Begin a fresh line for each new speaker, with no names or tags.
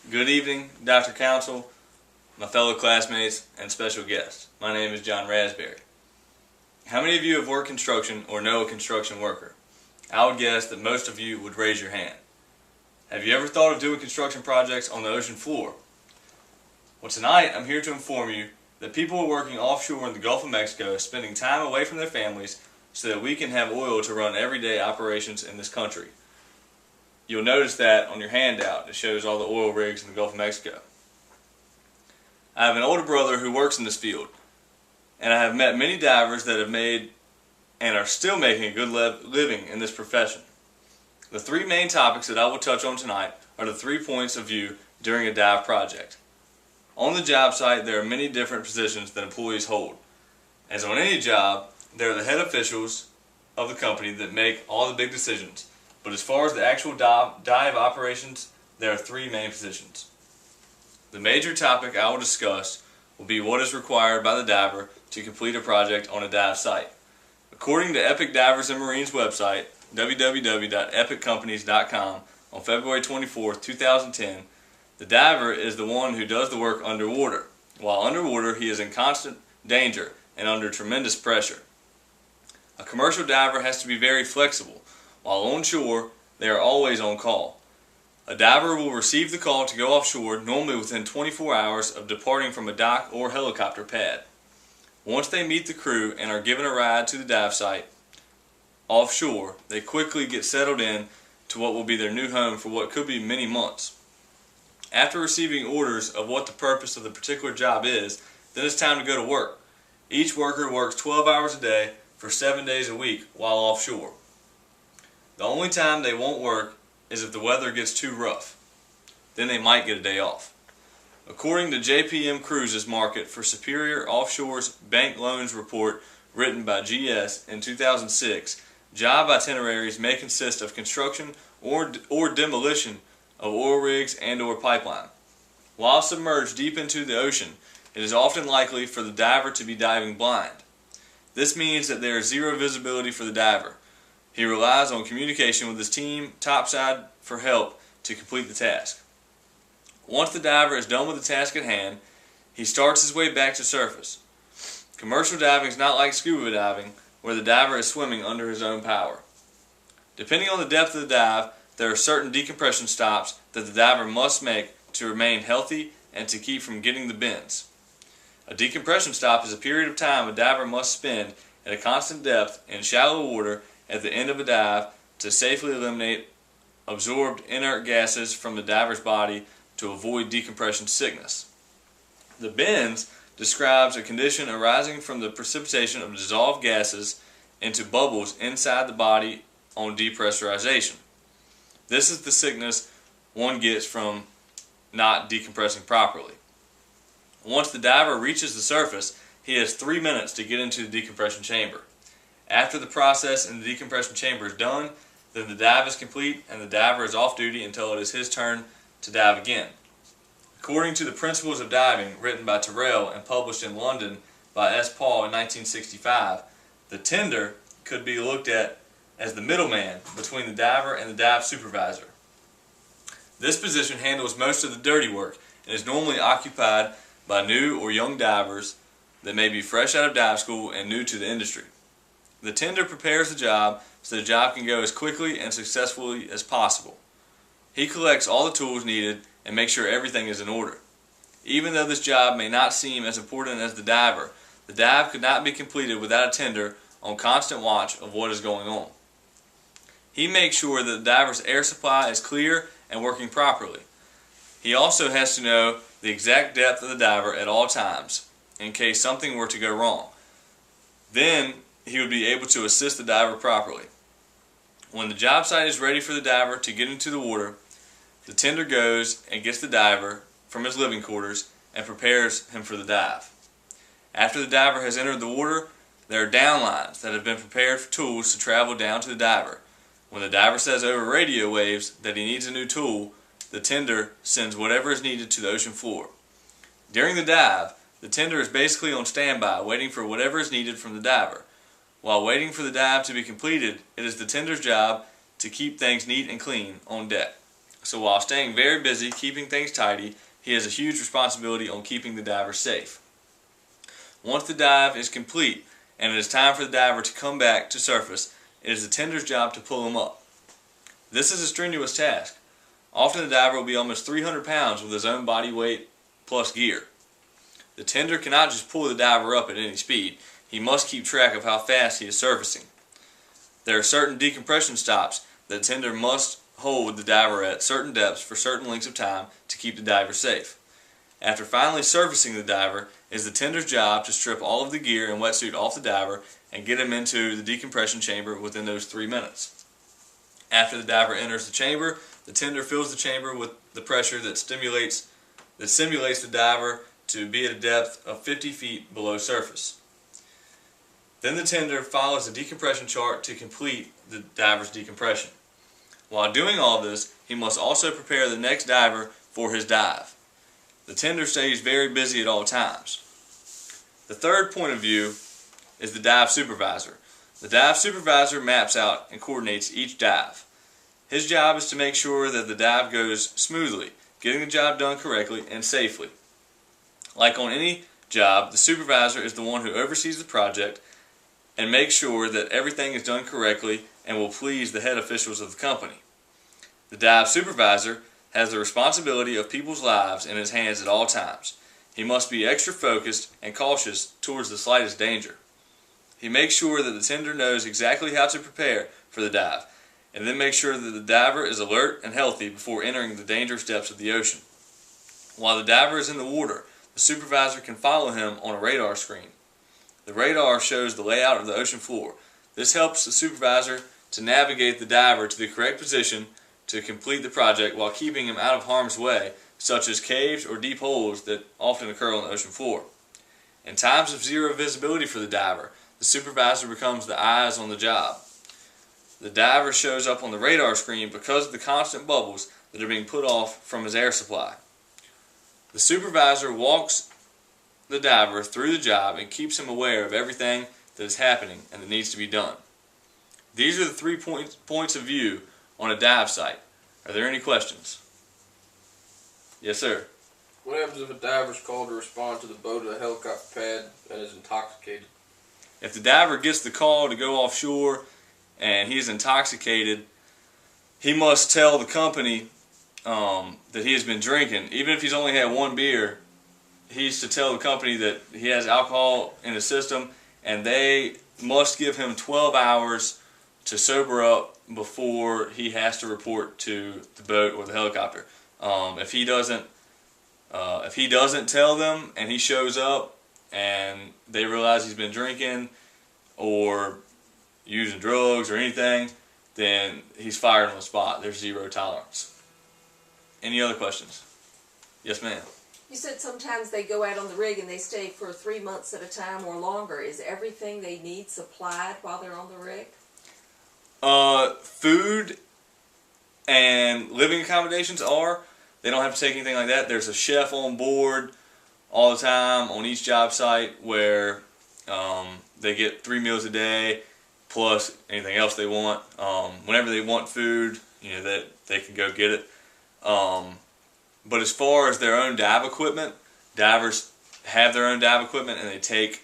Good evening, Dr. Council, my fellow classmates, and special guests. My name is John Raspberry. How many of you have worked construction or know a construction worker? I would guess that most of you would raise your hand. Have you ever thought of doing construction projects on the ocean floor? Well, tonight I'm here to inform you that people are working offshore in the Gulf of Mexico, spending time away from their families so that we can have oil to run everyday operations in this country. You'll notice that on your handout. It shows all the oil rigs in the Gulf of Mexico. I have an older brother who works in this field, and I have met many divers that have made and are still making a good living in this profession. The three main topics that I will touch on tonight are the 3 points of view during a dive project. On the job site, there are many different positions that employees hold. As on any job, there are the head officials of the company that make all the big decisions. But as far as the actual dive operations, there are three main positions. The major topic I will discuss will be what is required by the diver to complete a project on a dive site. According to Epic Divers and Marines website, www.epiccompanies.com, on February 24, 2010, the diver is the one who does the work underwater. While underwater, he is in constant danger and under tremendous pressure. A commercial diver has to be very flexible. While on shore, they are always on call. A diver will receive the call to go offshore normally within 24 hours of departing from a dock or helicopter pad. Once they meet the crew and are given a ride to the dive site offshore, they quickly get settled in to what will be their new home for what could be many months. After receiving orders of what the purpose of the particular job is, then it's time to go to work. Each worker works 12 hours a day for 7 days a week while offshore. The only time they won't work is if the weather gets too rough. Then they might get a day off. According to JPM Cruises Market for Superior Offshore's Bank Loans Report written by GS in 2006, job itineraries may consist of construction or demolition of oil rigs and or pipeline. While submerged deep into the ocean, it is often likely for the diver to be diving blind. This means that there is zero visibility for the diver. He relies on communication with his team topside for help to complete the task. Once the diver is done with the task at hand, he starts his way back to surface. Commercial diving is not like scuba diving, where the diver is swimming under his own power. Depending on the depth of the dive, there are certain decompression stops that the diver must make to remain healthy and to keep from getting the bends. A decompression stop is a period of time a diver must spend at a constant depth in shallow water at the end of a dive to safely eliminate absorbed inert gases from the diver's body to avoid decompression sickness. The bends describes a condition arising from the precipitation of dissolved gases into bubbles inside the body on depressurization. This is the sickness one gets from not decompressing properly. Once the diver reaches the surface, he has 3 minutes to get into the decompression chamber. After the process in the decompression chamber is done, then the dive is complete and the diver is off duty until it is his turn to dive again. According to the Principles of Diving, written by Terrell and published in London by S. Paul in 1965, the tender could be looked at as the middleman between the diver and the dive supervisor. This position handles most of the dirty work and is normally occupied by new or young divers that may be fresh out of dive school and new to the industry. The tender prepares the job so the job can go as quickly and successfully as possible. He collects all the tools needed and makes sure everything is in order. Even though this job may not seem as important as the dive could not be completed without a tender on constant watch of what is going on. He makes sure that the diver's air supply is clear and working properly. He also has to know the exact depth of the diver at all times in case something were to go wrong. Then he would be able to assist the diver properly. When the job site is ready for the diver to get into the water, the tender goes and gets the diver from his living quarters and prepares him for the dive. After the diver has entered the water, there are downlines that have been prepared for tools to travel down to the diver. When the diver says over radio waves that he needs a new tool, the tender sends whatever is needed to the ocean floor. During the dive, the tender is basically on standby, waiting for whatever is needed from the diver. While waiting for the dive to be completed, it is the tender's job to keep things neat and clean on deck. So while staying very busy, keeping things tidy, he has a huge responsibility on keeping the diver safe. Once the dive is complete and it is time for the diver to come back to surface, it is the tender's job to pull him up. This is a strenuous task. Often the diver will be almost 300 pounds with his own body weight plus gear. The tender cannot just pull the diver up at any speed. He must keep track of how fast he is surfacing. There are certain decompression stops that the tender must hold the diver at certain depths for certain lengths of time to keep the diver safe. After finally surfacing the diver, it is the tender's job to strip all of the gear and wetsuit off the diver and get him into the decompression chamber within those 3 minutes. After the diver enters the chamber, the tender fills the chamber with the pressure that simulates the diver to be at a depth of 50 feet below surface. Then the tender follows the decompression chart to complete the diver's decompression. While doing all this, he must also prepare the next diver for his dive. The tender stays very busy at all times. The third point of view is the dive supervisor. The dive supervisor maps out and coordinates each dive. His job is to make sure that the dive goes smoothly, getting the job done correctly and safely. Like on any job, the supervisor is the one who oversees the project and makes sure that everything is done correctly and will please the head officials of the company. The dive supervisor has the responsibility of people's lives in his hands at all times. He must be extra focused and cautious towards the slightest danger. He makes sure that the tender knows exactly how to prepare for the dive, and then makes sure that the diver is alert and healthy before entering the dangerous depths of the ocean. While the diver is in the water, the supervisor can follow him on a radar screen. The radar shows the layout of the ocean floor. This helps the supervisor to navigate the diver to the correct position to complete the project while keeping him out of harm's way, such as caves or deep holes that often occur on the ocean floor. In times of zero visibility for the diver, the supervisor becomes the eyes on the job. The diver shows up on the radar screen because of the constant bubbles that are being put off from his air supply. The supervisor walks the diver through the job and keeps him aware of everything that is happening and that needs to be done. These are the 3 points of view on a dive site. Are there any questions? Yes, sir.
What happens if a diver is called to respond to the boat at a helicopter pad and is intoxicated?
If the diver gets the call to go offshore and he's intoxicated, he must tell the company that he has been drinking. Even if he's only had 1 beer, he's to tell the company that he has alcohol in his system, and they must give him 12 hours to sober up before he has to report to the boat or the helicopter. If he doesn't tell them and he shows up and they realize he's been drinking or using drugs or anything, then he's fired on the spot. There's zero tolerance. Any other questions? Yes, ma'am.
You said sometimes they go out on the rig and they stay for 3 months at a time or longer. Is everything they need supplied while they're on the rig?
Food and living accommodations are. They don't have to take anything like that. There's a chef on board all the time on each job site where they get 3 meals a day plus anything else they want. Whenever they want food, that they can go get it. But as far as their own dive equipment, divers have their own dive equipment and they take